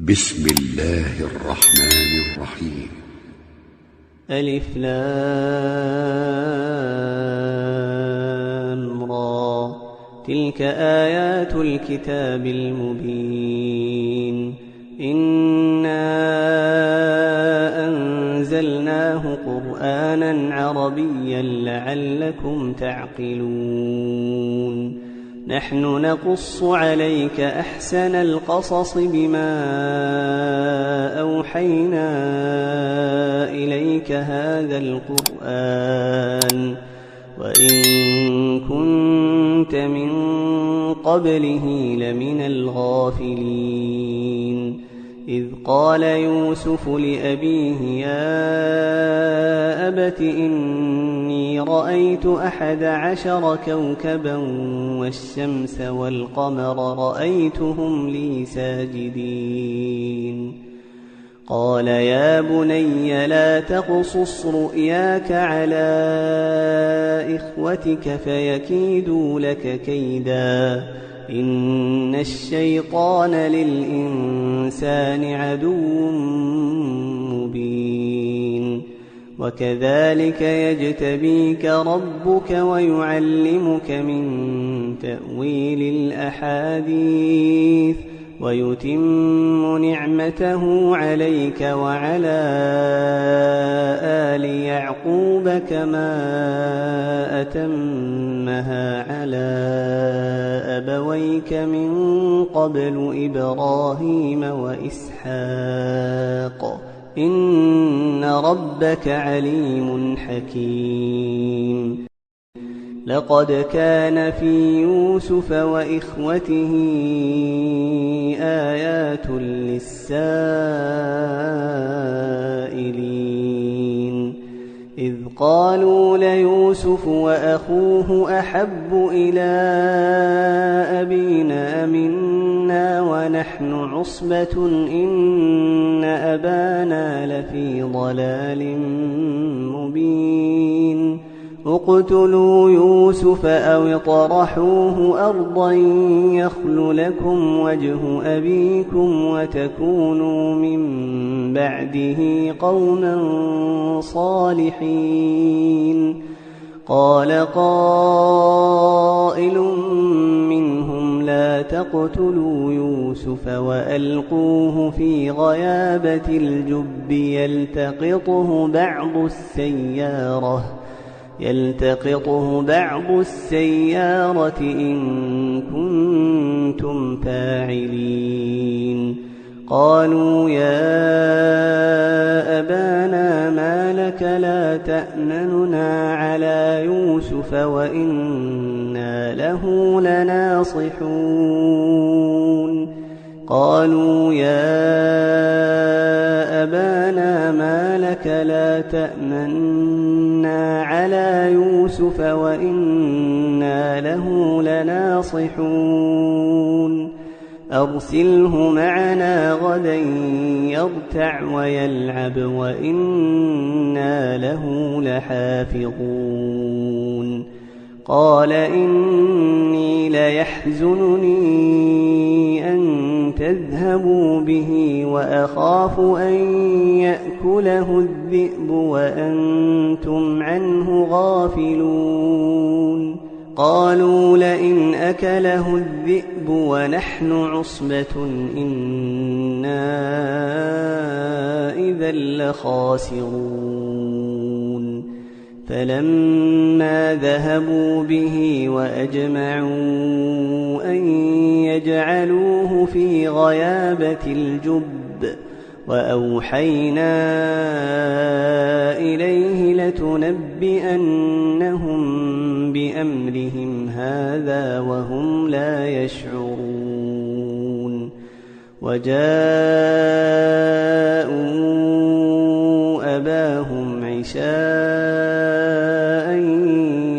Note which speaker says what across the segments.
Speaker 1: بسم الله الرحمن الرحيم.
Speaker 2: ألف لام را. تلك آيات الكتاب المبين. إنا أنزلناه قرآنا عربيا لعلكم تعقلون. نحن نقص عليك أحسن القصص بما أوحينا إليك هذا القرآن وإن كنت من قبله لمن الغافلين. إذ قال يوسف لأبيه يا أبت إني رأيت 11 كوكبا والشمس والقمر رأيتهم لي ساجدين. قال يا بني لا تقصص رؤياك على إخوتك فيكيدوا لك كيدا إن الشيطان للإنسان عدو مبين. وكذلك يجتبيك ربك ويعلمك من تأويل الأحاديث ويتم نعمته عليك وعلى آل يعقوب كما أتمها على أبويك من قبل إبراهيم وإسحاق إن ربك عليم حكيم. لقد كان في يوسف وإخوته آيات للسائلين. إذ قالوا ليوسف وأخوه أحب إلى أبينا منا ونحن عصبة إن أبانا لفي ضلال مبين. اقتلوا يوسف أو اطرحوه أرضا يخل لكم وجه أبيكم وتكونوا من بعده قوما صالحين. قال قائل منهم لا تقتلوا يوسف وألقوه في غيابة الجب يلتقطه بعض السيارة إن كنتم فاعلين. قالوا يا أبانا ما لك لا تأمننا على يوسف وإنا له لناصحون. قالوا يا أبانا ما لك لا تأمنا على يوسف وإنا له لناصحون. أرسله معنا غدا يرتع ويلعب وإنا له لحافظون. قال إني ليحزنني أن تذهبوا به وأخاف أن يأكله الذئب وأنتم عنه غافلون. قالوا لئن أكله الذئب ونحن عصبة إنا إذا لخاسرون. فلما ذهبوا به وأجمعوا أن يجعلوه في غيابة الجب وأوحينا إليه لتنبئنهم بأمرهم هذا وهم لا يشعرون. وجاءوا أباهم عشاء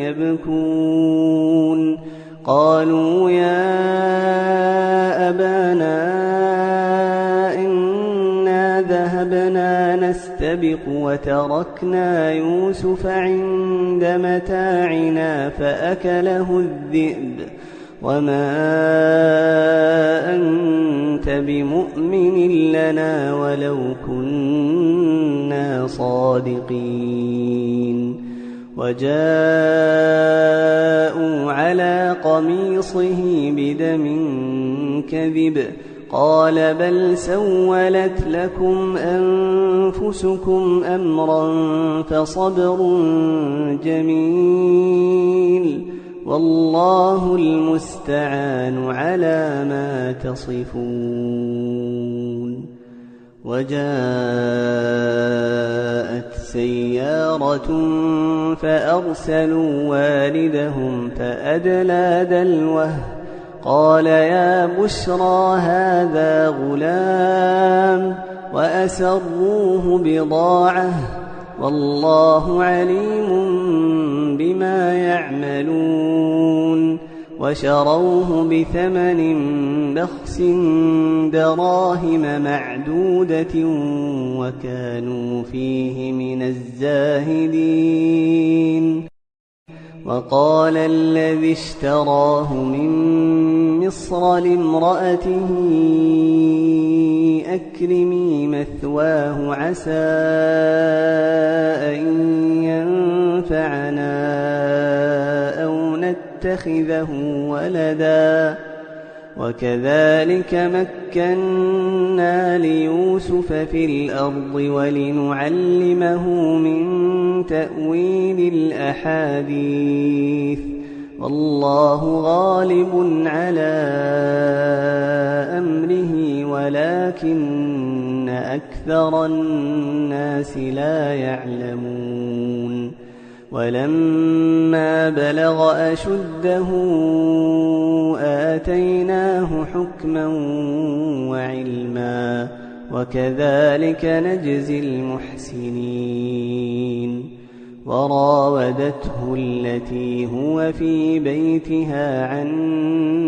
Speaker 2: يبكون. قالوا يا أبانا إنا ذهبنا نستبق وتركنا يوسف عند متاعنا فأكله الذئب وما أنت بمؤمن لنا ولو كنا صادقين وجاءوا على قميصه بدم كذب قال بل سولت لكم أنفسكم أمرا فصبر جميل والله المستعان على ما تصفون. وجاءت سيارة فأرسلوا واردهم فأدلى دلوه قال يا بشرى هذا غلام وأسروه بضاعة والله عليم بما يعملون وشروه بثمن بخس دراهم معدودة وكانوا فيه من الزاهدين. وقال الذي اشتراه من مصر لامرأته أكرمي مثواه عسى أن ينفعنا أو نتخذه ولدا وكذلك مكنا ليوسف في الأرض ولنعلمه من تأويل الأحاديث والله غالب على أمره ولكن أكثر الناس لا يعلمون. ولما بلغ أشده آتيناه حكما وعلما وكذلك نجزي المحسنين. وراودته التي هو في بيتها عن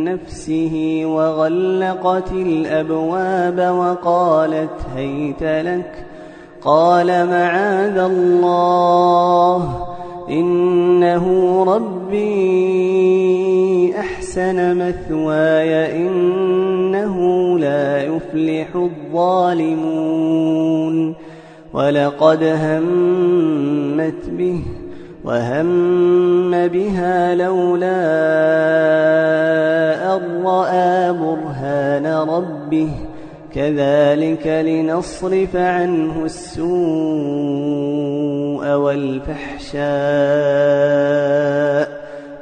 Speaker 2: نفسه وغلقت الأبواب وقالت هيت لك قال معاذ الله إنه ربي أحسن مثواي إنه لا يفلح الظالمون. ولقد همت به وهم بها لولا أن رأى برهان ربه كذلك لنصرف عنه السوء والفحشاء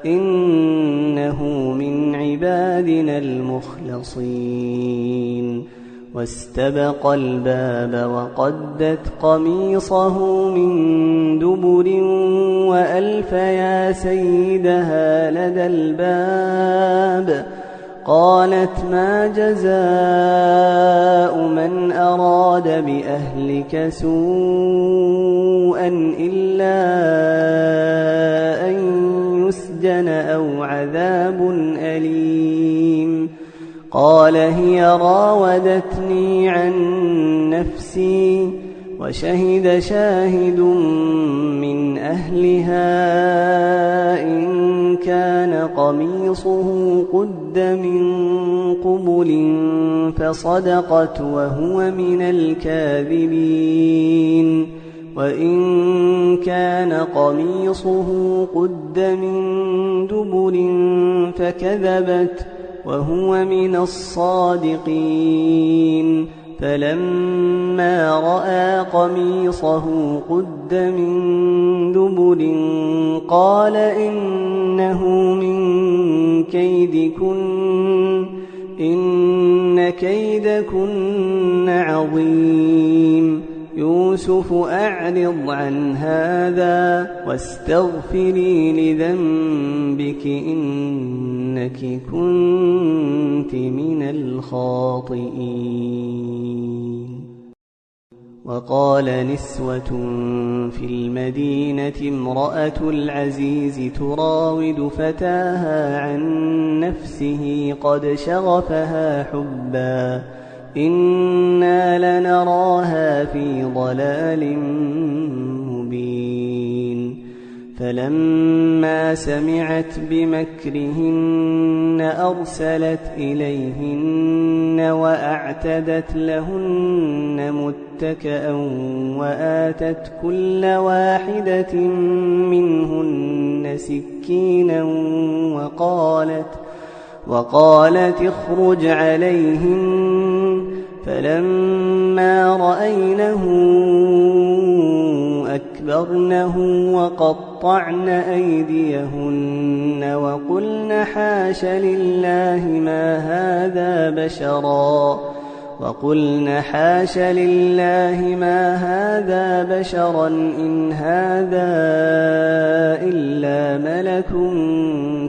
Speaker 2: إنه من عبادنا المخلصين. واستبق الباب وقدت قميصه من دبر وألف يا سيدها لدى الباب قالت ما جزاء من أراد بأهلك سوءا إلا أن يسجن أو عذاب أليم. قال هي راودتني عن نفسي وشهد شاهد من أهلها إن كان قميصه قد من قبل فصدقت وهو من الكاذبين وإن كان قميصه قد من دبر فكذبت وهو من الصادقين. فلما رأى قميصه قد من دبر قال إنه من كيدكن إن كيدكن عظيم. يوسف أعرض عن هذا واستغفري لذنبك إنك كنت من الخاطئين. وقال نسوة في المدينة امرأة العزيز تراود فتاها عن نفسه قد شغفها حبا إنا لنراها في ضلال مبين. فلما سمعت بمكرهن أرسلت إليهن وأعتدت لهن متكئا وآتت كل واحدة منهن سكينا وقالت اخرج عليهن فلما رأينه أكبرنه وقطعن أيديهن وقلن حاش لله ما هذا بشرا إن هذا إلا ملك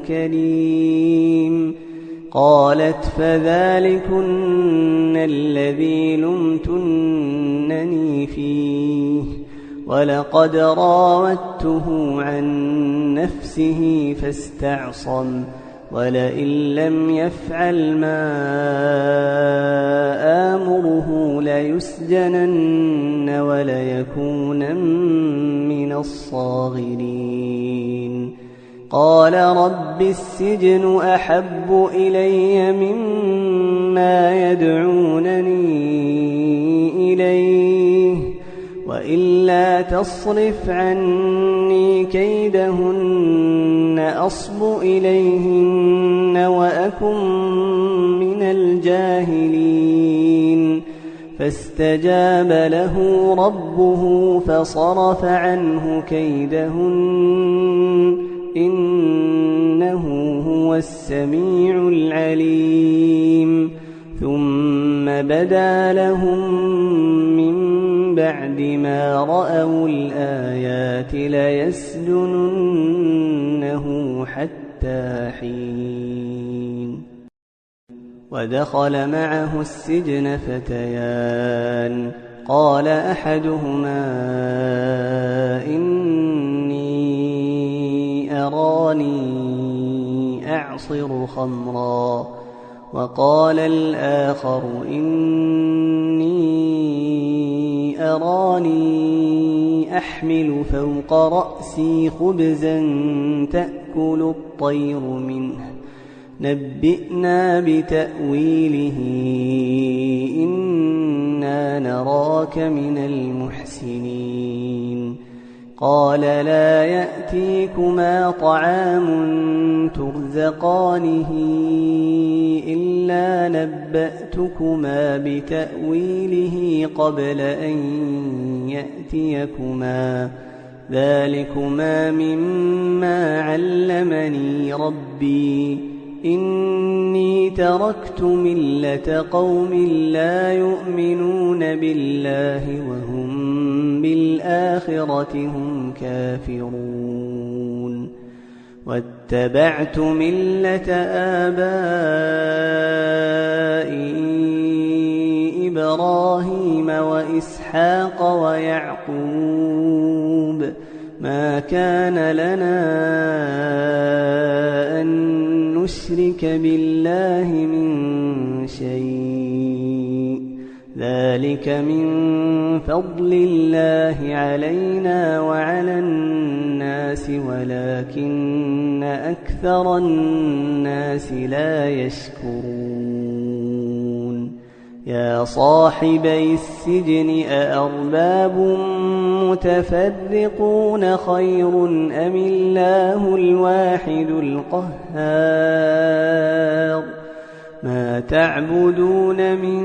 Speaker 2: كريم. قالت فذلكن الذي لمتنني فيه ولقد راودته عن نفسه فاستعصم ولئن لم يفعل ما آمره ليسجنن وليكونن من الصاغرين. قال رب السجن أحب إلي مما يدعونني إليه وإلا تصرف عني كيدهن أصب إليهن وأكن من الجاهلين. فاستجاب له ربه فصرف عنه كيدهن إنه هو السميع العليم. ثم بدا لهم من بعد ما رأوا الآيات ليسجننه حتى حين. ودخل معه السجن فتيان قال أحدهما إني أراني أعصر خمرا وقال الآخر إني أراني أحمل فوق رأسي خبزا تأكل الطير منه نبئنا بتأويله إنا نراك من المحسنين. قال لا يأتيكما طعام ترزقانه إلا نبأتكما بتأويله قبل أن يأتيكما ذلكما مما علمني ربي إني تركت ملة قوم لا يؤمنون بالله وهم بالآخرة هم كافرون. واتبعت ملة آبائي إبراهيم وإسحاق ويعقوب ما كان لنا أن نشرك بالله من شيء ذلك من فضل الله علينا وعلى الناس ولكن أكثر الناس لا يشكرون. يا صاحبي السجن أأرباب متفرقون خير أم الله الواحد القهار ما تعبدون من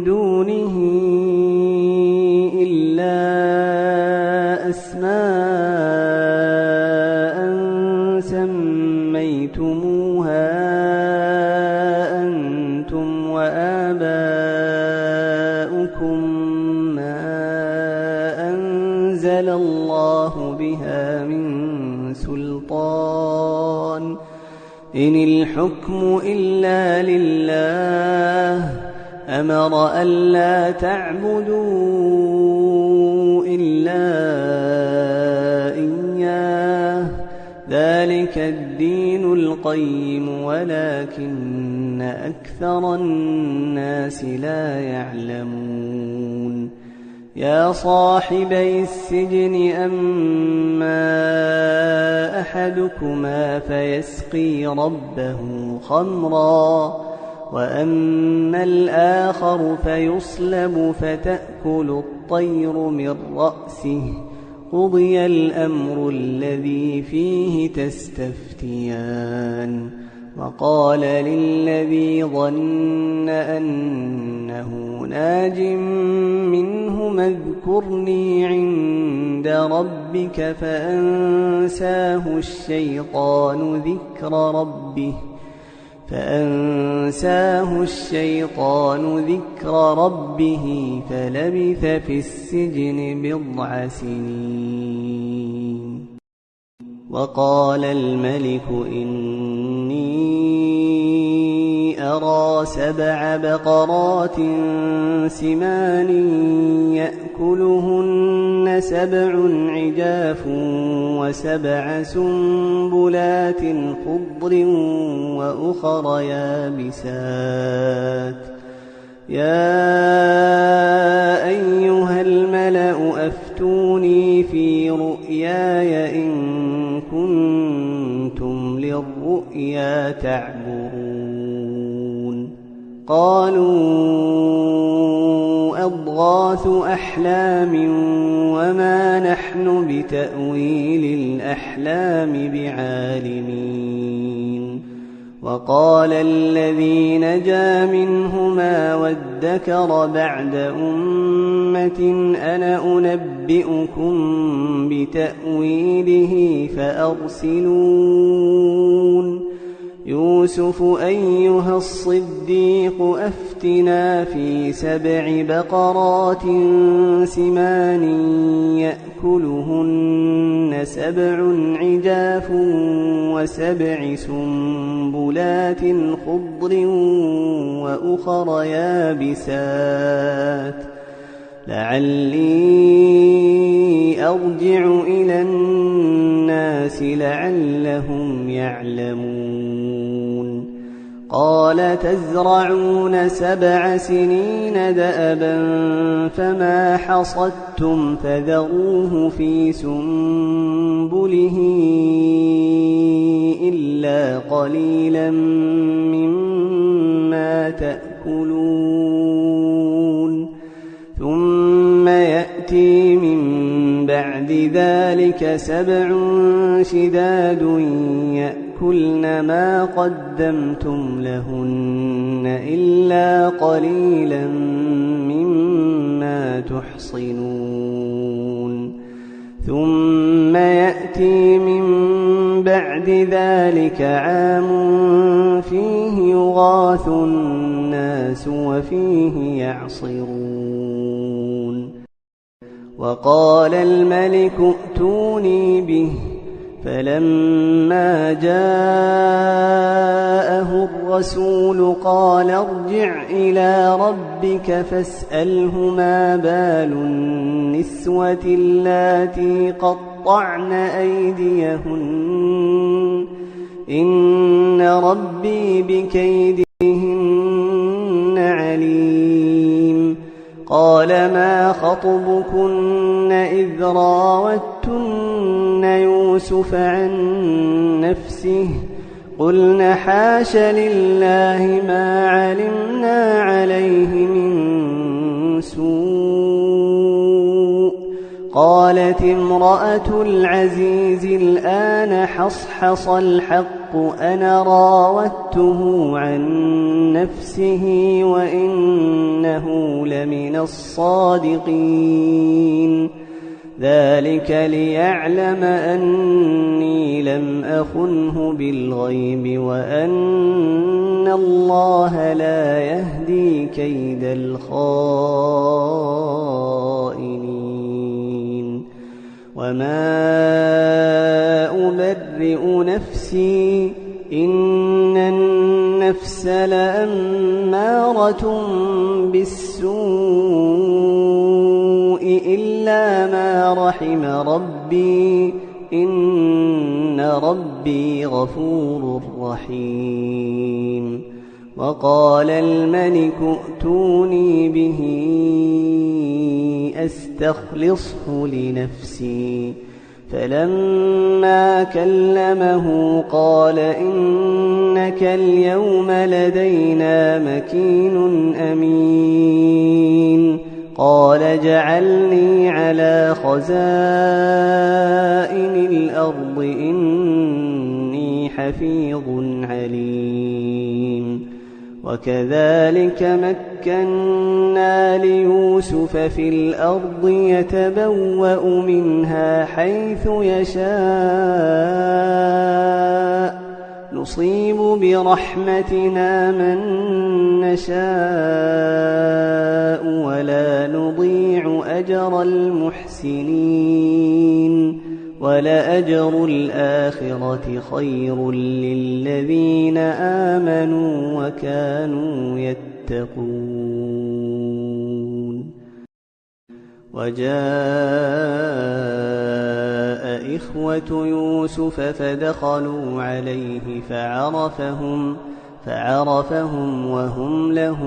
Speaker 2: دونه إلا أسماء سميتموها أنتم وآباؤكم ما أنزل الله بها من سلطان إن الحكم إلا لله أمر ألا تعبدوا إلا إياه ذلك الدين القيم ولكن أكثر الناس لا يعلمون. يا صاحبي السجن أما أحدكما فيسقي ربه خمرا وأما الآخر فيصلب فتأكل الطير من رأسه قضي الأمر الذي فيه تستفتيان وقال للذي ظن أنه ناج منهما اذكرني عند ربك فأنساه الشيطان ذكر ربه فلبث في السجن 9 سنين. وقال الملك إني أرى 7 بقرات سمان يأكلهن 7 عجاف و7 سنبلات خضر وأخر يابسات يا أيها الملأ أفتوني في رؤياي إن كنتم للرؤيا تعبرون. قالوا أضغاث أحلام وما نحن بتأويل الأحلام بعالمين. وقال الذي نجا منهما وادكر بعد أمة أنا أنبئكم بتأويله فأرسلون. يوسف أيها الصديق أفتنا في 7 بقرات سمان يأكلهن 7 عجاف و7 سنبلات خضر وأخر يابسات لعلي أرجع إلى الناس لعلهم يعلمون. قال تزرعون 7 سنين دأبا فما حصدتم فذروه في سنبله إلا قليلا مما تأكلون. ثم يأتي من بعد ذلك 7 شداد يأكلن ما قدمتم لهن إلا قليلا مما تحصنون. ثم يأتي من بعد ذلك عام فيه يغاث الناس وفيه يعصرون. وقال الملك ائتوني به فلما جاءه الرسول قال ارجع إلى ربك فاسأله ما بال النسوة اللاتي قطعن أيديهن إن ربي بكيدهن عليم. قال ما خطبكن إذ راوتن يوسف عن نفسه قلن حاش لله ما علمنا عليه من سوء. قالت امرأة العزيز الآن حصحص الحق أنا راودته عن نفسه وإنه لمن الصادقين. ذلك ليعلم أني لم أخنه بالغيب وأن الله لا يهدي كيد الخائنين. وما أبرئ نفسي إن النفس لأمارة بالسوء إلا ما رحم ربي إن ربي غفور رحيم. وقال الملك ائتوني به أستخلصه لنفسي فلما كلمه قال إنك اليوم لدينا مكين أمين قال اجعلني على خزائن الأرض إني حفيظ عليم وكذلك مكنا ليوسف في الأرض يتبوأ منها حيث يشاء نصيب برحمتنا من نشاء ولا نضيع أجر المحسنين ولأجر الآخرة خير للذين آمنوا وكانوا يتقون وجاء إخوة يوسف فدخلوا عليه فعرفهم وهم له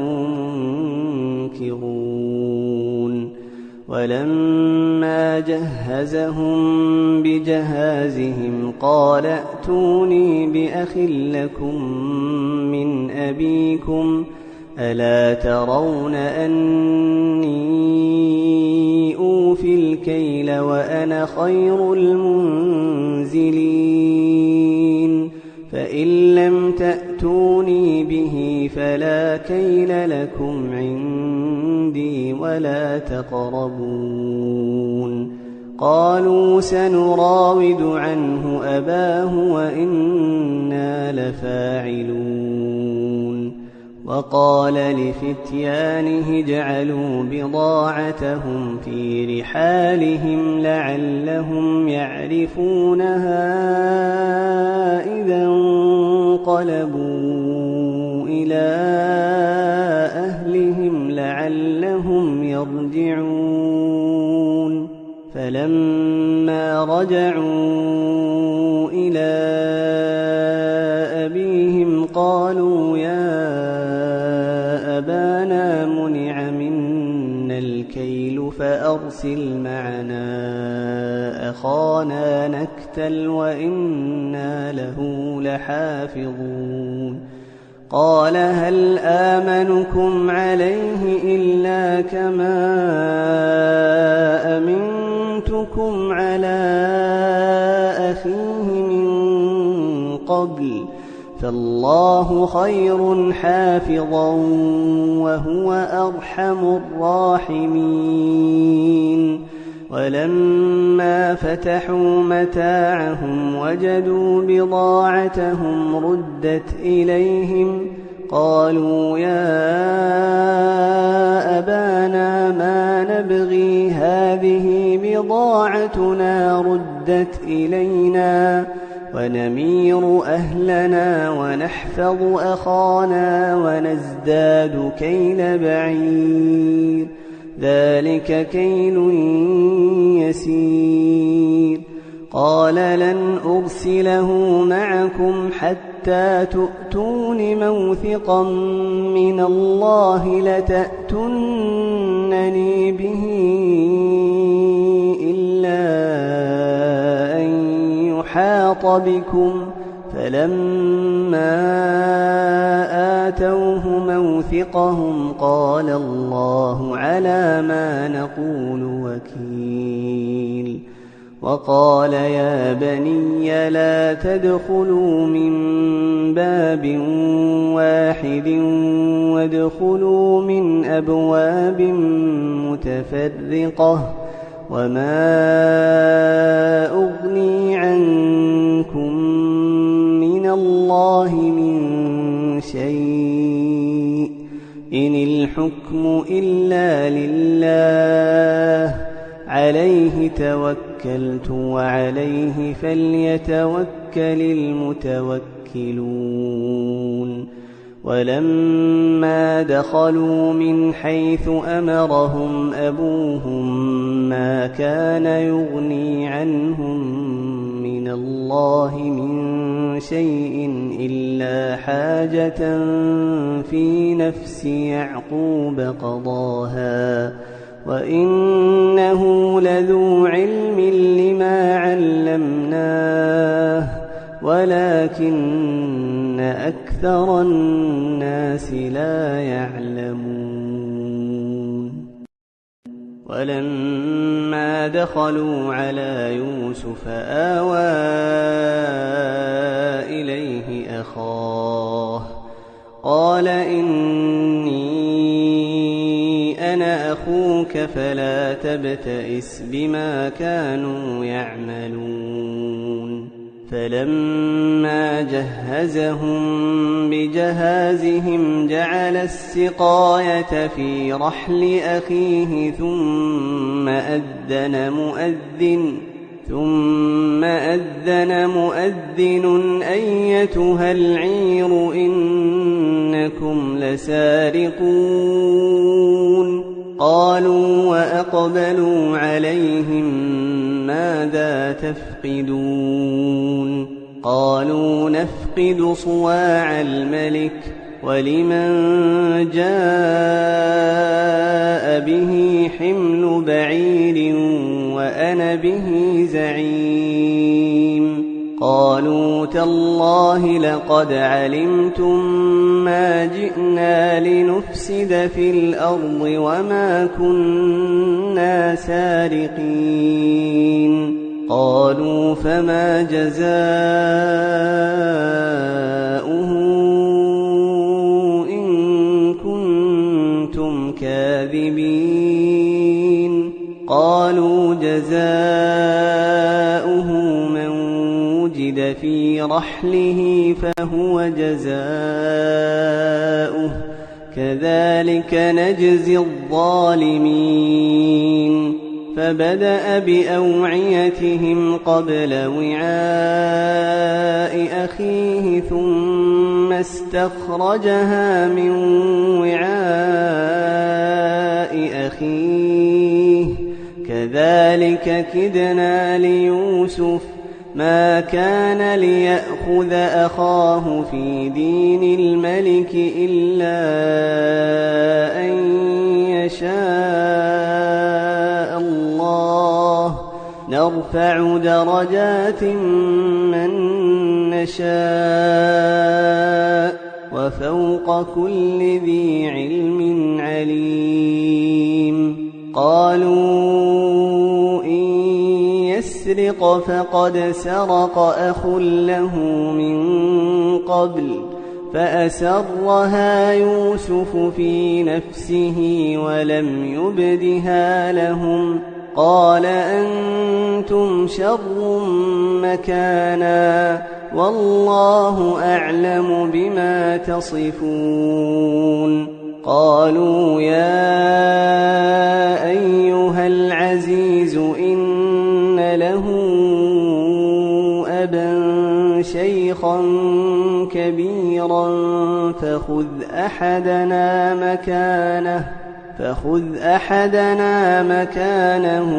Speaker 2: منكرون ولما جهزهم بجهازهم قال ائتوني بأخ لكم من أبيكم ألا ترون أني أوفي الكيل وأنا خير المنزلين فإن لم تأتوني به فلا كيل لكم عندي ولا تقربون قالوا سنراود عنه أباه وإنا لفاعلون وقال لفتيانه اجعلوا بضاعتهم في رحالهم لعلهم يعرفونها إذا انقلبوا إلى أهلهم لعلهم يرجعون فلما رجعوا إلى أبيهم قالوا يا أبانا منع منا الكيل فأرسل معنا أخانا نكتل وإنا له لحافظون قال هل آمنكم عليه إلا كما أمنتكم على أخيه من قبل فالله خير حافظا وهو أرحم الراحمين ولما فتحوا متاعهم وجدوا بضاعتهم ردت إليهم قالوا يا أبانا ما نبغي هذه بضاعتنا ردت إلينا ونمير أهلنا ونحفظ أخانا ونزداد كيل بعير ذلك كيل يسير قال لن أرسله معكم حتى تؤتون موثقا من الله لتأتونني به إلا أن يحاط بكم فلما آتوه موثقهم قال الله على ما نقول وكيل وقال يا بني لا تدخلوا من باب واحد وادخلوا من أبواب متفرقة وما أغني عنكم من الله من شيء إن الحكم إلا لله عليه توكلت وعليه فليتوكل المتوكلون ولما دخلوا من حيث أمرهم أبوهم ما كان يغني عنهم من الله من شيء إلا حاجة في نفس يعقوب قضاها وإنه لذو علم لما علمناه ولكن أكثر الناس لا يعلمون ولما دخلوا على يوسف آوى إليه أخاه قال إني أنا أخوك فلا تبتئس بما كانوا يعملون فلما جهزهم بجهازهم جعل السقاية في رحل أخيه ثم أذن مؤذن أيتها العير إنكم لسارقون قالوا وأقبلوا عليهم ماذا تفقدون قالوا نفقد صواع الملك ولمن جاء به حمل بعير وأنا به زعيم قالوا تالله لقد علمتم ما جئنا لنفسد في الأرض وما كنا سارقين قالوا فما جزاؤه إن كنتم كاذبين قالوا جزاؤه من وجد في رحله فهو جزاؤه كذلك نجزي الظالمين فبدأ بأوعيتهم قبل وعاء أخيه ثم استخرجها من وعاء أخيه كذلك كدنا ليوسف ما كان ليأخذ أخاه في دين الملك إلا أن يشاء الله نرفع درجات من نشاء وفوق كل ذي علم عليم قالوا إن يسرق فقد سرق أخ له من قبل فأسرها يوسف في نفسه ولم يبدها لهم قال أنتم شر مكانا والله أعلم بما تصفون قالوا يا أيها العزيز إن له أبا شيخا كبيرا فخذ أحدنا مكانه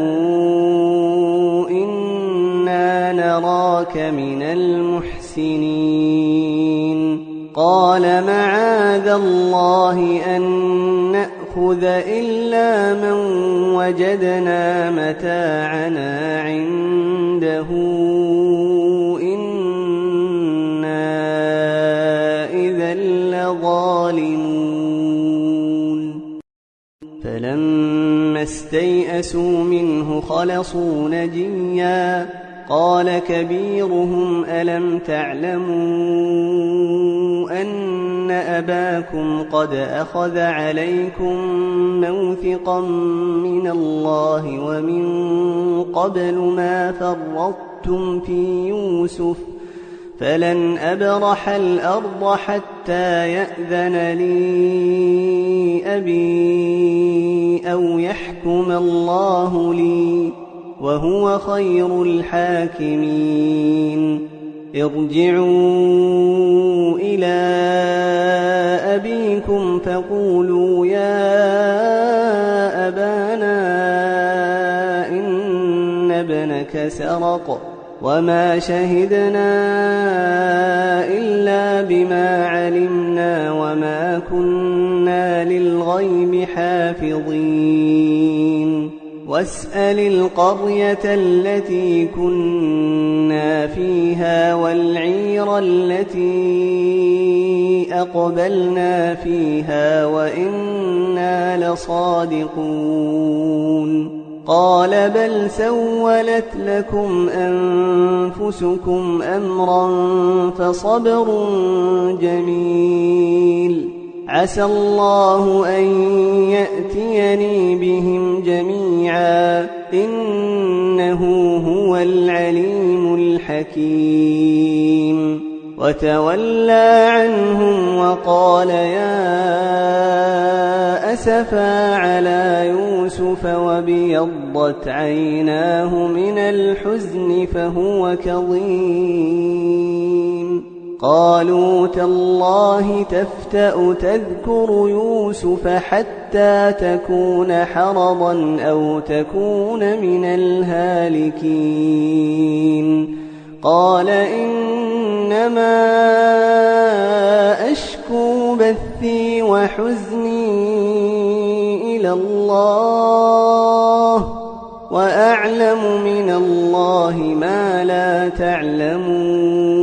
Speaker 2: إنا نراك من المحسنين قال معاذ الله أن نأخذ إلا من وجدنا متاعنا عنده إنا إذا لظالمون فلما استيئسوا منه خلصوا نجيا قال كبيرهم ألم تعلموا أن أباكم قد أخذ عليكم موثقا من الله ومن قبل ما فرطتم في يوسف فلن أبرح الأرض حتى يأذن لي أبي أو يحكم الله لي وهو خير الحاكمين ارجعوا إلى أبيكم فقولوا يا أبانا إن ابنك سرق وما شهدنا إلا بما علمنا وما كنا للغيب حافظين واسأل القرية التي كنا فيها والعير التي أقبلنا فيها وإنا لصادقون قال بل سولت لكم أنفسكم أمرا فصبر جميل عسى الله أن يأتيني بهم جميعا إنه هو العليم الحكيم وتولى عنهم وقال يا أسفا على يوسف وابيضت عيناه من الحزن فهو كظيم قالوا تالله تفتأ تذكر يوسف حتى تكون حرضا أو تكون من الهالكين قال إنما أشكو بثي وحزني إلى الله وأعلم من الله ما لا تعلمون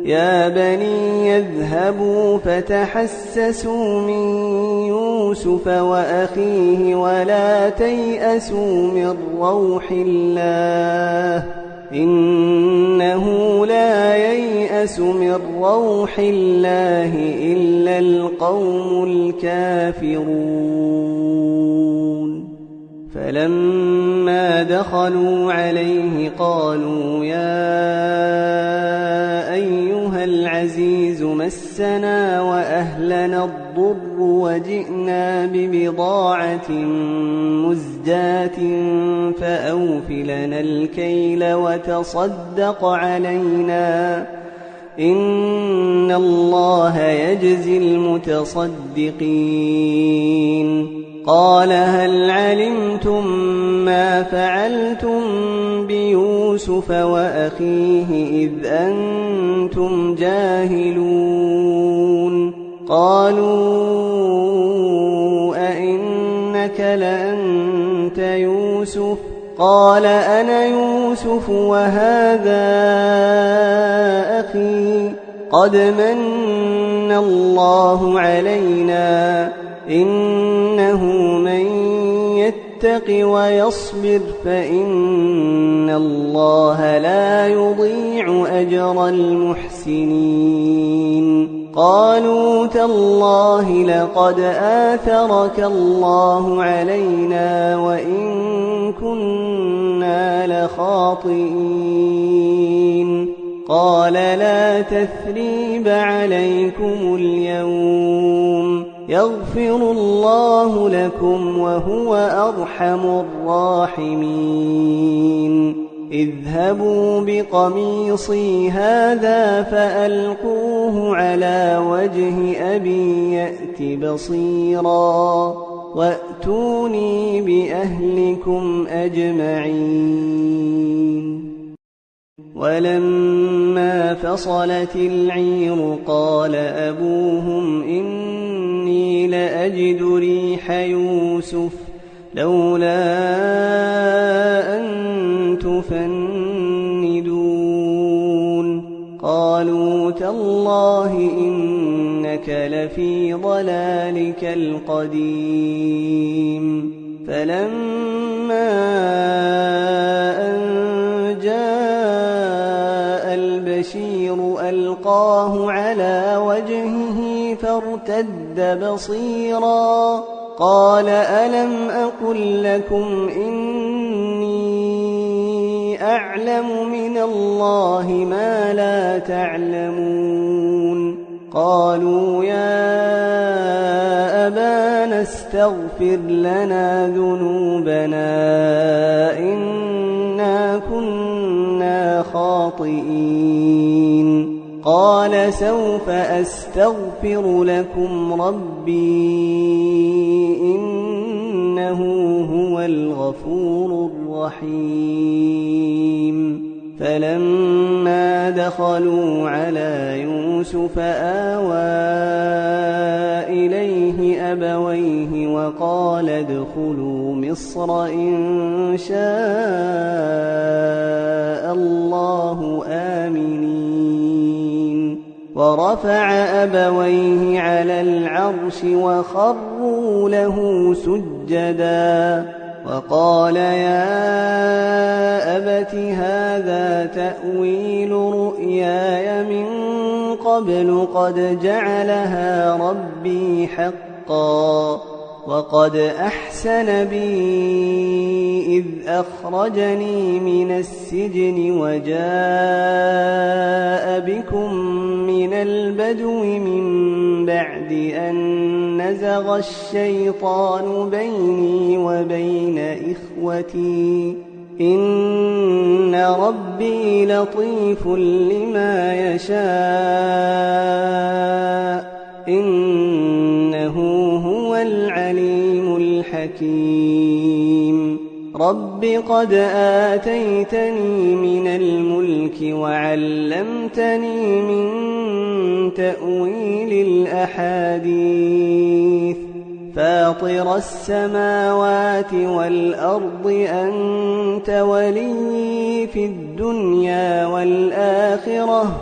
Speaker 2: يا بني يذهبوا فتحسسوا من يوسف وأخيه ولا تيأسوا من روح الله إنه لا ييأس من روح الله إلا القوم الكافرون فلما دخلوا عليه قالوا يا أيها العزيز مسنا وأهلنا الضر وجئنا ببضاعة مزجاة فأوف لنا الكيل وتصدق علينا إن الله يجزي المتصدقين قال هل علمتم ما فعلتم بيوسف وأخيه إذ أنتم جاهلون قالوا أئنك لأنت يوسف قال أنا يوسف وهذا أخي قد من الله علينا إنه من يتق ويصبر فإن الله لا يضيع أجر المحسنين قالوا تالله لقد آثرك الله علينا وإن كنا لخاطئين قال لا تثريب عليكم اليوم يغفر الله لكم وهو أرحم الراحمين اذهبوا بقميصي هذا فألقوه على وجه أبي يأت بصيرا وأتوني بأهلكم أجمعين ولما فصلت العير قال أبوهم إني لأجد ريح يوسف لولا أن تفندون قالوا تالله إنك لفي ضلالك القديم فلما أن جاء البشير ألقاه على وجهه فارتد بصيرا قال ألم أقل لكم إني أعلم من الله ما لا تعلمون قالوا يا أبانا استغفر لنا ذنوبنا إنا كنا خاطئين قال سوف أستغفر لكم ربي إنه هو الغفور الرحيم فلما دخلوا على يوسف آوى إليه أبويه وقال ادخلوا مصر إن شاء الله آمنين ورفع أبويه على العرش وخروا له سجدا وقال يا أبت هذا تأويل رؤياي من قبل قد جعلها ربي حقا وقد أحسن بي إذ أخرجني من السجن وجاء بكم من البدو من بعد أن نزغ الشيطان بيني وبين إخوتي إن ربي لطيف لما يشاء إنه هو العليم الحكيم رب قد آتيتني من الملك وعلمتني من تأويل الأحاديث فاطر السماوات والأرض أنت ولي في الدنيا والآخرة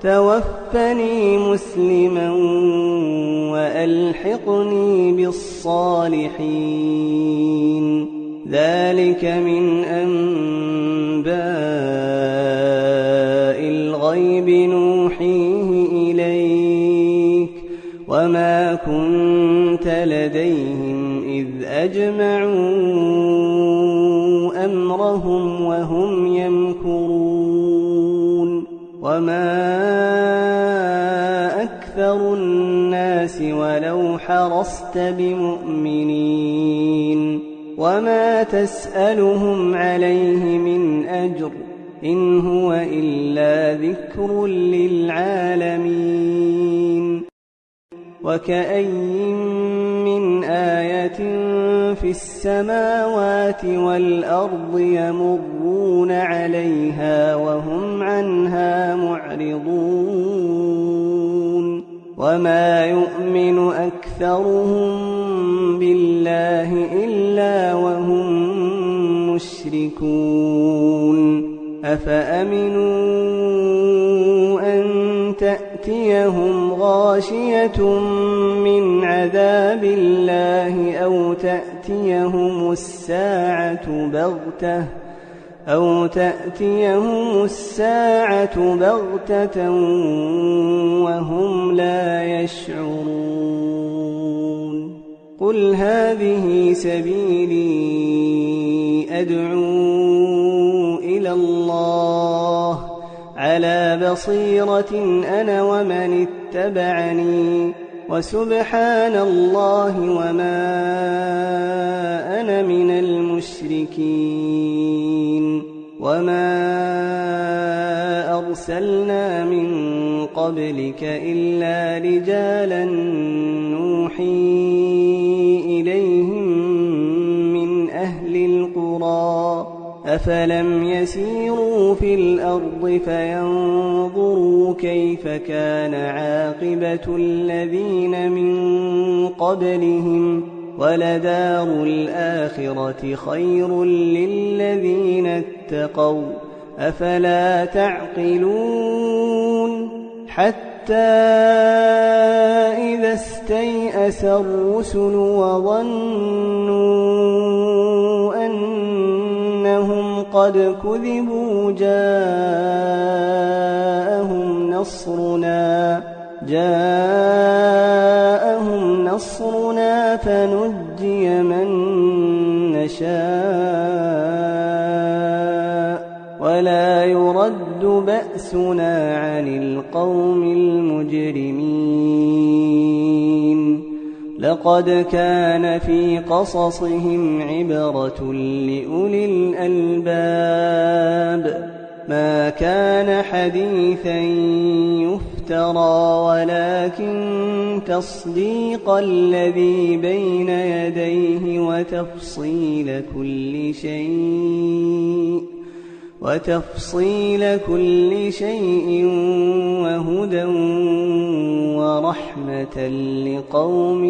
Speaker 2: توفني مسلما وألحقني بالصالحين ذلك من أنباء الغيب نوحيه إليك وما كنت لديهم إذ أجمعوا أمرهم وهم يمكرون وما أكثر الناس ولو حرصت بمؤمنين وما تسألهم عليه من أجر إن هو إلا ذكر للعالمين وكأين من آية في السماوات والأرض يمرون عليها وهم عنها معرضون وما يؤمن أكثرهم بالله إلا وهم مشركون أفأمنوا أن تأتيهم غاشية من عذاب الله أو تأتيهم الساعة بغتة وهم لا يشعرون قل هذه سبيلي أدعو إلى الله على بصيرة أنا ومن اتبعني وسبحان الله وما أنا من المشركين وما أرسلنا من قبلك إلا رجالا نوحي إليهم من أهل القرى أفلم يسيروا في الأرض فينظروا كيف كان عاقبة الذين من قبلهم ولدار الآخرة خير للذين اتقوا أفلا تعقلون حتى إذا استيأس الرسل وظنوا أنهم قد كذبوا جاءهم نصرنا فنجي من نشاء ولا يرد بأسنا عن القوم المجرمين لقد كان في قصصهم عبرة لأولي الألباب ما كان حديثا يفترى ولكن تصديق الذي بين يديه وتفصيل كل شيء وهدى ورحمة لقوم